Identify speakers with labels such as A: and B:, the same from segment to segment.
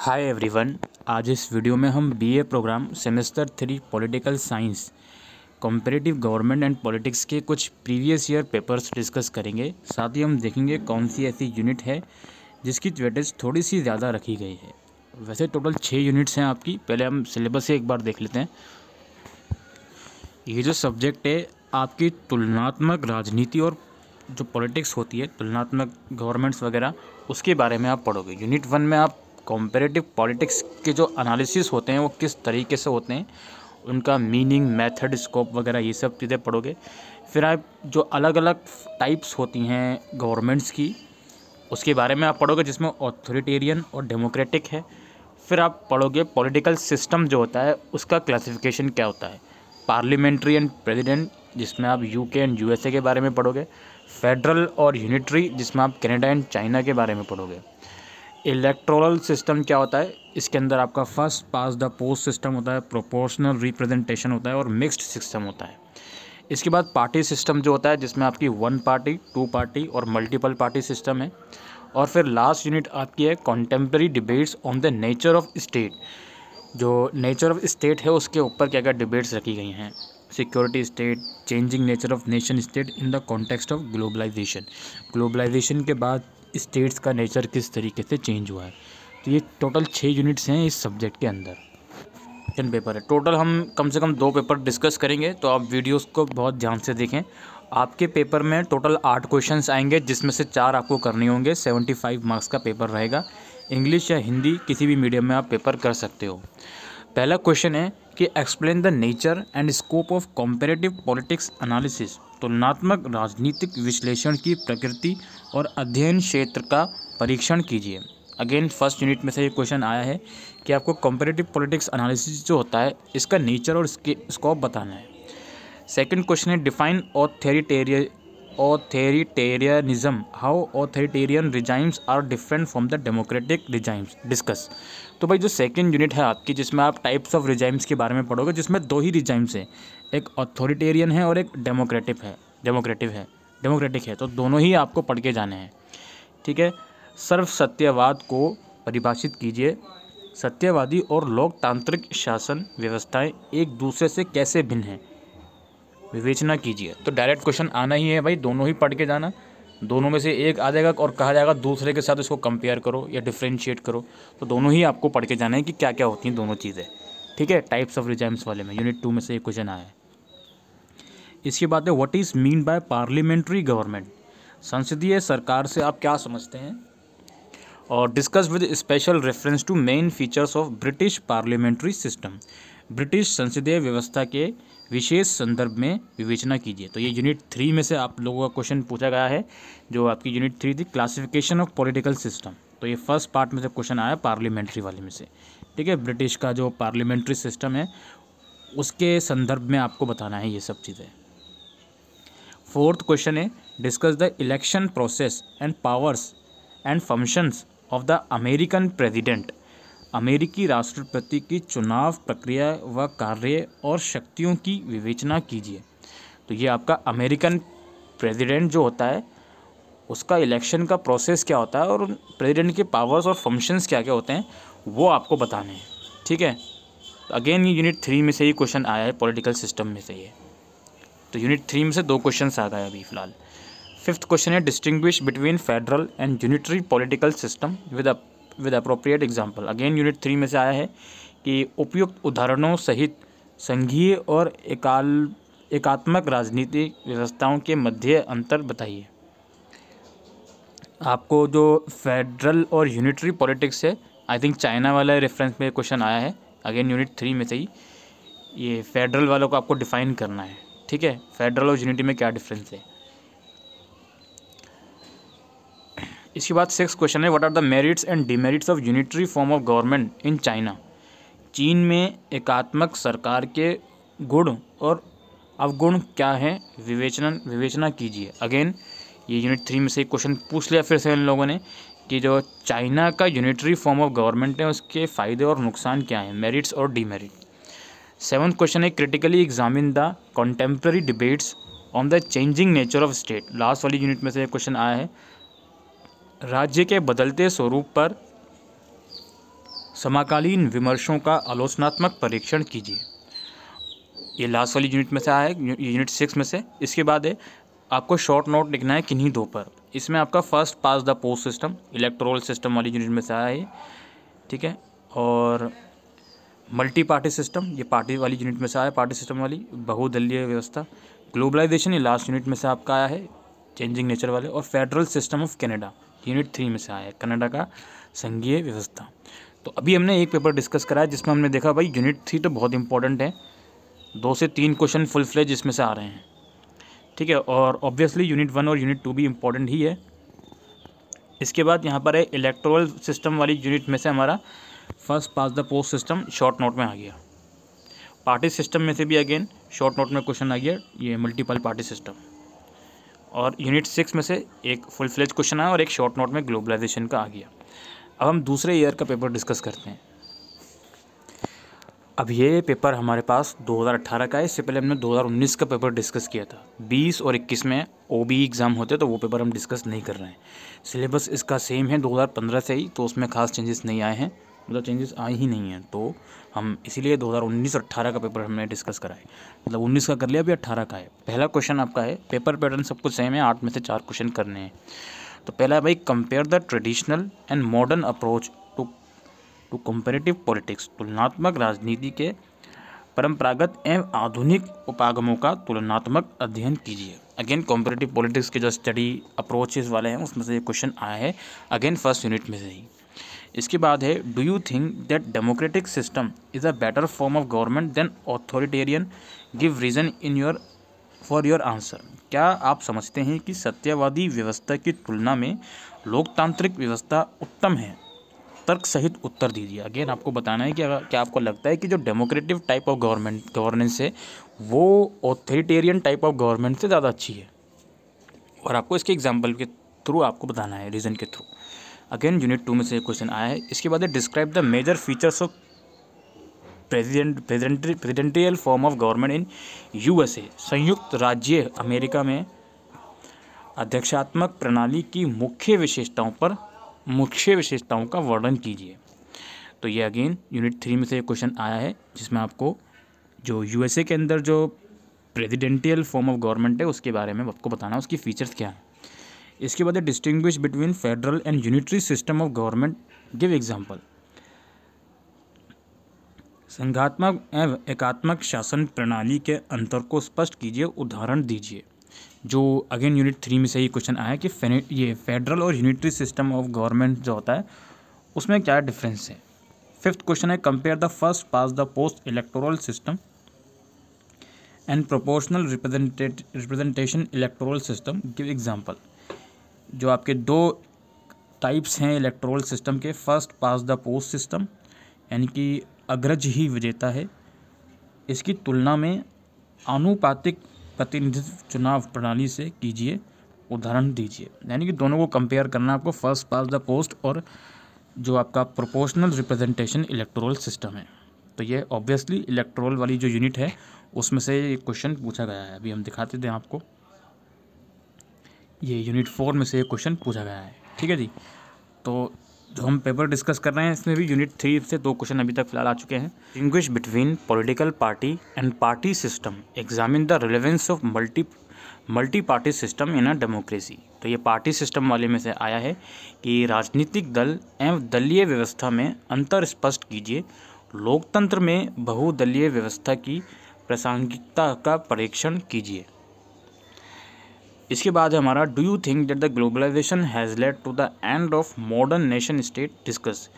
A: Hi everyone. आज इस video में हम BA programme semester 3 political science comparative government and politics के कुछ प्रीवियस ईयर पेपर्स डिस्कस करेंगे। साथ ही हम देखेंगे कौन सी ऐसी यूनिट है जिसकी वेटेज थोड़ी सी ज़्यादा रखी गई है। वैसे टोटल 6 यूनिट्स हैं आपकी। पहले हम सिलेबस से एक बार देख लेते हैं। ये जो सब्जेक्ट है आपकी तुलनात्मक राजनीति और जो पॉलिटिक्स होती है, तुलनात्मक गवर्नमेंट्स वगैरह, उसके बारे में आप पढ़ोगे। यूनिट 1 में आप कॉम्परेटिव पॉलिटिक्स के जो एनालिसिस होते हैं वो किस तरीके से होते हैं, उनका मीनिंग, मेथड, स्कोप वगैरह ये सब चीज़ें पढ़ोगे। फिर आप जो अलग अलग टाइप्स होती हैं गवर्नमेंट्स की, उसके बारे में आप पढ़ोगे, जिसमें ऑथोरिटेरियन और डेमोक्रेटिक है। फिर आप पढ़ोगे पॉलिटिकल सिस्टम जो होता है उसका क्लासिफिकेशन क्या होता है। पार्लियामेंट्री एंड प्रेसिडेंट, जिसमें आप यूके एंड यूएसए के बारे में पढ़ोगे। फेडरल और यूनिटरी, जिसमें आप कनाडा एंड चाइना के बारे में पढ़ोगे। इलेक्टोरल सिस्टम क्या होता है, इसके अंदर आपका first pass the post system होता है, प्रोपोर्शनल रिप्रेजेंटेशन होता है और मिक्स्ड सिस्टम होता है। इसके बाद पार्टी सिस्टम जो होता है, जिसमें आपकी 1 पार्टी, 2 पार्टी और मल्टीपल पार्टी सिस्टम है। और फिर लास्ट यूनिट आपकी है contemporary debates on the nature of state. जो नेचर ऑफ स्टेट है उसके ऊपर क्या क्या डिबेट्स रखी गई हैं। Security state, changing nature of nation state in the context of globalisation. Globalisation के बाद स्टेट्स का नेचर किस तरीके से चेंज हुआ है। तो ये टोटल 6 यूनिट्स हैं इस सब्जेक्ट के अंदर। 10 पेपर है टोटल। हम कम से कम 2 पेपर डिस्कस करेंगे, तो आप वीडियोस को बहुत ध्यान से देखें। आपके पेपर में टोटल 8 क्वेश्चंस आएंगे, जिसमें से 4 आपको करने होंगे। 75 मार्क्स का पेपर रहेगा। इंग्लिश या हिंदी किसी भी मीडियम में आप पेपर कर सकते हो। पहला क्वेश्चन है कि explain the nature and scope of comparative politics analysis. तुलनात्मक राजनीतिक विश्लेषण की प्रकृति और अध्ययन क्षेत्र का परीक्षण कीजिए। अगेन फर्स्ट यूनिट में से ये क्वेश्चन आया है कि आपको कॉम्परेटिव पॉलिटिक्स एनालिसिस जो होता है इसका नेचर और इसके स्कोप बताना है। सेकंड क्वेश्चन है define authoritarianism, how authoritarian regimes are different from the democratic regimes, discuss. तो भाई जो सेकंड यूनिट है आपकी, जिसमें आप टाइप्स ऑफ रिजाइम्स के बारे में पढ़ोगे, जिसमें 2 ही रिजाइम्स हैं, एक ऑथोरिटेरियन है और एक डेमोक्रेटिक है। तो दोनों ही आपको पढ़ के जाने हैं, ठीक है। सर्व सत्यवाद को परिभाषित कीजिए। सत्यवादी और लोकतांत्रिक शासन व्यवस्थाएं एक दूसरे से कैसे भिन्न हैं, विवेचना कीजिए। तो डायरेक्ट क्वेश्चन आना ही है भाई, दोनों ही पढ़ के जाना। दोनों में से एक आ जाएगा और कहा जाएगा दूसरे के साथ इसको कंपेयर करो या डिफ्रेंशिएट करो। तो दोनों ही आपको पढ़ के जाना है कि क्या क्या होती हैं दोनों चीज़ें, ठीक है। टाइप्स ऑफ रिजाइम्स वाले में यूनिट 2 में से एक क्वेश्चन आया है। इसके बाद है what is mean by parliamentary government. संसदीय सरकार से आप क्या समझते हैं। और discuss with special reference to main features of British parliamentary system. British संसदीय व्यवस्था के विशेष संदर्भ में विवेचना कीजिए। तो ये यूनिट 3 में से आप लोगों का क्वेश्चन पूछा गया है, जो आपकी यूनिट 3 थी, क्लासिफिकेशन ऑफ पॉलिटिकल सिस्टम। तो ये फर्स्ट पार्ट में से क्वेश्चन आया पार्लियामेंट्री वाले में से, ठीक है। ब्रिटिश का जो पार्लियामेंट्री सिस्टम है उसके संदर्भ में आपको बताना है ये सब चीज़ें। फोर्थ क्वेश्चन है discuss the election process and powers and functions of the American president. अमेरिकी राष्ट्रपति की चुनाव प्रक्रिया व कार्य और शक्तियों की विवेचना कीजिए। तो ये आपका अमेरिकन प्रेसिडेंट जो होता है उसका इलेक्शन का प्रोसेस क्या होता है और प्रेसिडेंट के पावर्स और फंक्शंस क्या क्या होते हैं वो आपको बताने हैं, ठीक है। तो अगेन ये यूनिट 3 में से ही क्वेश्चन आया है, पॉलिटिकल सिस्टम में से ये। तो यूनिट 3 में से 2 क्वेश्चन आ गए अभी फ़िलहाल। फिफ्थ क्वेश्चन है distinguish between federal and unitary political system with appropriate example. Again unit 3 में से आया है कि उपयुक्त उदाहरणों सहित संघीय और एकात्मक राजनीतिक व्यवस्थाओं के मध्य अंतर बताइए। आपको जो फेडरल और यूनिटरी पॉलिटिक्स है, आई थिंक चाइना वाला रेफरेंस में क्वेश्चन आया है। अगेन यूनिट 3 में से ही ये फेडरल वालों को आपको डिफाइन करना है, ठीक है। फेडरल और यूनिटी में क्या डिफरेंस है। इसके बाद 6th क्वेश्चन है what are the merits and demerits of unitary form of government in China. चीन में एकात्मक सरकार के गुण और अवगुण क्या हैं, विवेचना कीजिए। अगेन ये यूनिट 3 में से एक क्वेश्चन पूछ लिया फिर से इन लोगों ने कि जो चाइना का यूनिटरी फॉर्म ऑफ गवर्नमेंट है उसके फ़ायदे और नुकसान क्या हैं, मेरिट्स और डिमेरिट। 7th क्वेश्चन है critically examine the contemporary debates on the changing nature of state. Last वाली यूनिट में से एक क्वेश्चन आया है राज्य के बदलते स्वरूप पर समकालीन विमर्शों का आलोचनात्मक परीक्षण कीजिए। ये लास्ट वाली यूनिट में से आया है, यूनिट 6 में से। इसके बाद है आपको शॉर्ट नोट लिखना है किन्हीं दो पर। इसमें आपका first pass the post system electoral system वाली यूनिट में से आया है, ठीक है। और मल्टी पार्टी सिस्टम, ये पार्टी वाली यूनिट में से आया, पार्टी सिस्टम वाली बहुदलीय व्यवस्था। ग्लोबलाइजेशन, ये लास्ट यूनिट में से आपका आया है, चेंजिंग नेचर वाले। और federal system of Canada, unit 3 में से आया है, कनाडा का संघीय व्यवस्था। तो अभी हमने एक पेपर डिस्कस करा है जिसमें हमने देखा भाई यूनिट 3 तो बहुत इंपॉर्टेंट है, 2 से 3 क्वेश्चन फुल फ्लेज इसमें से आ रहे हैं, ठीक है। और ऑब्वियसली यूनिट 1 और यूनिट 2 भी इंपॉर्टेंट ही है। इसके बाद यहाँ पर है इलेक्टोरल सिस्टम वाली यूनिट में से हमारा first pass the post system short note में आ गया। पार्टी सिस्टम में से भी अगेन शॉर्ट नोट में क्वेश्चन आ गया, ये मल्टीपल पार्टी सिस्टम। और यूनिट 6 में से एक फुल फ्लेज क्वेश्चन आया और एक शॉर्ट नोट में ग्लोबलाइजेशन का आ गया। अब हम दूसरे ईयर का पेपर डिस्कस करते हैं। अब ये पेपर हमारे पास 2018 का है। इससे पहले हमने 2019 का पेपर डिस्कस किया था। 20 और 21 में OBE एग्ज़ाम होते तो वो पेपर हम डिस्कस नहीं कर रहे हैं। सिलेबस इसका सेम है 2015 से ही, तो उसमें खास चेंजेस नहीं आए हैं, मतलब चेंजेस आए ही नहीं हैं। तो हम इसीलिए 2019 और 18 का पेपर हमने डिस्कस करा है, मतलब 19 का कर लिया, अभी 18 का है। पहला क्वेश्चन आपका है, पेपर पैटर्न सब कुछ सेम है, 8 में से 4 क्वेश्चन करने हैं। तो पहला है भाई, compare the traditional and modern approach to comparative politics. तुलनात्मक राजनीति के परंपरागत एवं आधुनिक उपागमों का तुलनात्मक अध्ययन कीजिए। अगेन कंपैरेटिव पॉलिटिक्स के जो स्टडी अप्रोचेस वाले हैं उसमें से ये क्वेश्चन आया है, अगेन फर्स्ट यूनिट में से ही। इसके बाद है, do you think that democratic system is a better form of government than authoritarian, give reason in for your answer. क्या आप समझते हैं कि सत्यवादी व्यवस्था की तुलना में लोकतांत्रिक व्यवस्था उत्तम है? तर्क सहित उत्तर दीजिए। अगेन आपको बताना है कि क्या आपको लगता है कि जो डेमोक्रेटिव टाइप ऑफ गवर्नेंस है वो ऑथोरिटेरियन टाइप ऑफ गवर्नमेंट से ज़्यादा अच्छी है, और आपको इसके एग्जाम्पल के थ्रू आपको बताना है, रीज़न के थ्रू। अगेन यूनिट 2 में से क्वेश्चन आया है। इसके बाद है, describe the major features of presidential form of government in USA, संयुक्त राज्य अमेरिका में अध्यक्षात्मक प्रणाली की मुख्य विशेषताओं का वर्णन कीजिए। तो ये अगेन यूनिट 3 में से क्वेश्चन आया है, जिसमें आपको जो USA के अंदर जो प्रेसिडेंटियल फॉर्म ऑफ गवर्नमेंट है उसके बारे में आपको बताना है, उसकी फीचर्स क्या हैं। इसके बाद है, distinguish between federal and unitary system of government, give example. संघात्मक एवं एकात्मक शासन प्रणाली के अंतर को स्पष्ट कीजिए, उदाहरण दीजिए। जो अगेन यूनिट 3 में से ही क्वेश्चन आया कि ये फेडरल और यूनिटरी सिस्टम ऑफ गवर्नमेंट जो होता है उसमें क्या डिफरेंस है। 5th क्वेश्चन है, compare the first pass the post electoral system and proportional representation electoral system, give example. जो आपके 2 टाइप्स हैं इलेक्टोरल सिस्टम के, first pass the post system यानी कि अग्रज ही विजेता है, इसकी तुलना में आनुपातिक प्रतिनिधित्व चुनाव प्रणाली से कीजिए, उदाहरण दीजिए। यानी कि दोनों को कंपेयर करना आपको, फर्स्ट पास द पोस्ट और जो आपका प्रोपोर्शनल रिप्रेजेंटेशन इलेक्टोरल सिस्टम है। तो ये ऑब्वियसली इलेक्टोरल वाली जो यूनिट है उसमें से ये क्वेश्चन पूछा गया है। अभी हम दिखाते थे आपको, ये यूनिट 4 में से ये क्वेश्चन पूछा गया है, ठीक है जी। तो जो हम पेपर डिस्कस कर रहे हैं इसमें भी यूनिट 3 से 2 क्वेश्चन अभी तक फिलहाल आ चुके हैं। Distinguish between political party and party system, examine the relevance of multi party system in a democracy. तो ये पार्टी सिस्टम वाले में से आया है कि राजनीतिक दल एवं दलीय व्यवस्था में अंतर स्पष्ट कीजिए, लोकतंत्र में बहुदलीय व्यवस्था की प्रासंगिकता का परीक्षण कीजिए। इसके बाद हमारा, do you think that the globalization has led to the end of modern nation state, discuss.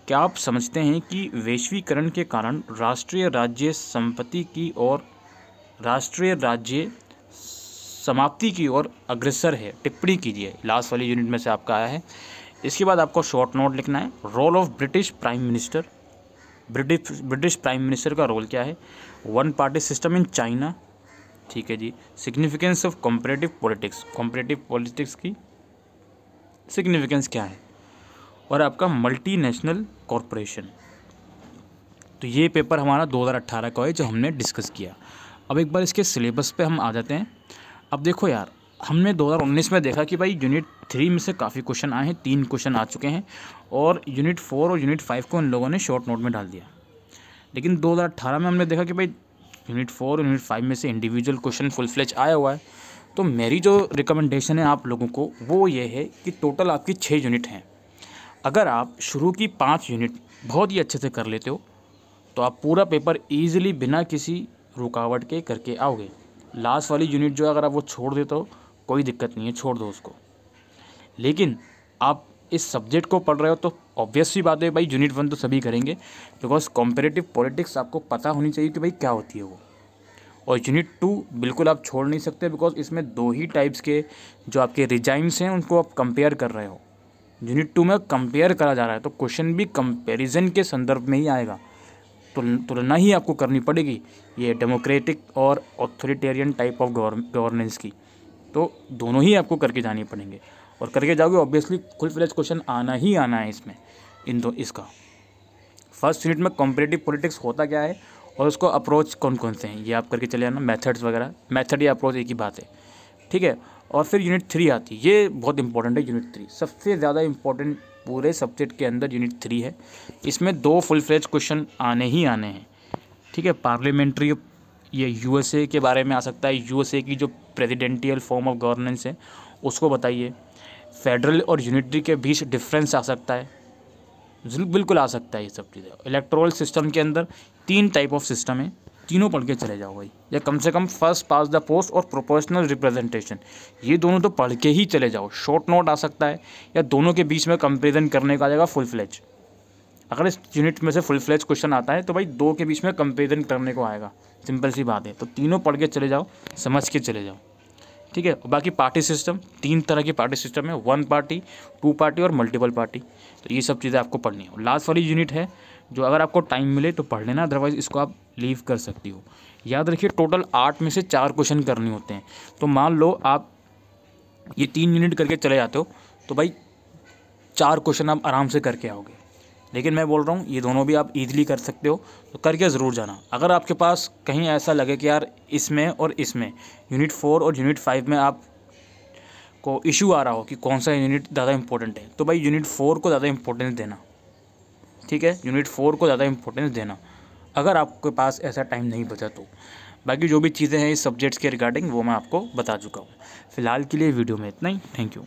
A: क्या आप समझते हैं कि वैश्वीकरण के कारण राष्ट्रीय राज्य समाप्ति की ओर अग्रसर है, टिप्पणी कीजिए। लास्ट वाली यूनिट में से आपका आया है। इसके बाद आपको शॉर्ट नोट लिखना है, role of British prime minister का रोल क्या है, one party system in China, ठीक है जी। सिग्निफिकेंस ऑफ कंपैरेटिव पॉलिटिक्स की सिग्निफिकेंस क्या है, और आपका मल्टीनेशनल कॉरपोरेशन। तो ये पेपर हमारा 2018 का है जो हमने डिस्कस किया। अब एक बार इसके सिलेबस पे हम आ जाते हैं। अब देखो यार, हमने 2019 में देखा कि भाई यूनिट 3 में से काफ़ी क्वेश्चन आए हैं, 3 क्वेश्चन आ चुके हैं और यूनिट 4 और यूनिट 5 को उन लोगों ने शॉर्ट नोट में डाल दिया। लेकिन 2018 में हमने देखा कि भाई यूनिट 4 और यूनिट 5 में से इंडिविजुअल क्वेश्चन फुल फ्लेज आया हुआ है। तो मेरी जो रिकमेंडेशन है आप लोगों को वो ये है कि टोटल आपकी 6 यूनिट हैं। अगर आप शुरू की 5 यूनिट बहुत ही अच्छे से कर लेते हो तो आप पूरा पेपर ईजिली बिना किसी रुकावट के करके आओगे। लास्ट वाली यूनिट जो है अगर आप वो छोड़ देते हो कोई दिक्कत नहीं है, छोड़ दो उसको। लेकिन आप इस सब्जेक्ट को पढ़ रहे हो तो ऑब्वियस सी बात है भाई यूनिट 1 तो सभी करेंगे, बिकॉज कॉम्पिटिटिव पॉलिटिक्स आपको पता होनी चाहिए कि भाई क्या होती है वो। और यूनिट 2 बिल्कुल आप छोड़ नहीं सकते, बिकॉज इसमें 2 ही टाइप्स के जो आपके रिजाइम्स हैं उनको आप कंपेयर कर रहे हो। यूनिट 2 में कंपेयर करा जा रहा है तो क्वेश्चन भी कंपेरिजन के संदर्भ में ही आएगा। तुलना ही आपको करनी पड़ेगी ये डेमोक्रेटिक और ऑथोरिटेरियन टाइप ऑफ गवर्नेंस की। तो दोनों ही आपको करके जानी पड़ेंगे और करके जाओगे ऑब्वियसली फुल फ्लेज क्वेश्चन आना ही आना है इसमें। इसका फर्स्ट यूनिट में कॉम्पिटिटिव पॉलिटिक्स होता क्या है और उसको अप्रोच कौन कौन से हैं ये आप करके चले आना, मेथड्स वगैरह। मेथड या अप्रोच एक ही बात है, ठीक है। और फिर यूनिट 3 आती है, ये बहुत इंपॉर्टेंट है। यूनिट 3 सबसे ज़्यादा इंपॉर्टेंट पूरे सब्जेक्ट के अंदर यूनिट 3 है। इसमें 2 फुल फ्लेज क्वेश्चन आने ही आने हैं, ठीक है। पार्लियामेंट्री, ये यूएसए के बारे में आ सकता है, यूएसए की जो प्रेसिडेंटियल फॉर्म ऑफ गवर्नेंस है उसको बताइए। फेडरल और यूनिटरी के बीच डिफरेंस आ सकता है, बिल्कुल आ सकता है ये सब चीज़ें। इलेक्टोरल सिस्टम के अंदर 3 टाइप ऑफ सिस्टम है, तीनों पढ़ के चले जाओ भाई, या कम से come first pass the post और प्रोपोर्शनल रिप्रेजेंटेशन, ये दोनों तो पढ़ के ही चले जाओ। शॉर्ट नोट आ सकता है या दोनों के बीच में कंपेरिजन करने का आ जाएगा फुल फ्लेज। अगर इस यूनिट में से फुल फ्लेज क्वेश्चन आता है तो भाई 2 के बीच में कंपेरिजन करने को आएगा, सिंपल सी बात है। तो तीनों पढ़ के चले जाओ, समझ के चले जाओ, ठीक है। और बाकी पार्टी सिस्टम, 3 तरह की पार्टी सिस्टम है, 1 पार्टी, 2 पार्टी और मल्टीपल पार्टी। तो ये सब चीज़ें आपको पढ़नी है। लास्ट वाली यूनिट है जो अगर आपको टाइम मिले तो पढ़ लेना, अदरवाइज़ इसको आप लीव कर सकती हो। याद रखिए टोटल 8 में से 4 क्वेश्चन करने होते हैं। तो मान लो आप ये 3 यूनिट करके चले जाते हो तो भाई 4 क्वेश्चन आप आराम से करके आओगे। लेकिन मैं बोल रहा हूँ ये दोनों भी आप ईजिली कर सकते हो, तो करके ज़रूर जाना। अगर आपके पास कहीं ऐसा लगे कि यार इसमें और इसमें यूनिट 4 और यूनिट 5 में आप को इशू आ रहा हो कि कौन सा यूनिट ज़्यादा इंपॉर्टेंट है, तो भाई यूनिट 4 को ज़्यादा इंपॉर्टेंस देना, ठीक है। यूनिट 4 को ज़्यादा इंपॉर्टेंस देना अगर आपके पास ऐसा टाइम नहीं बचा तो। बाकी जो भी चीज़ें हैं इस सब्जेक्ट्स के रिगार्डिंग वो मैं आपको बता चुका हूँ। फ़िलहाल के लिए वीडियो में इतना ही। Thank you.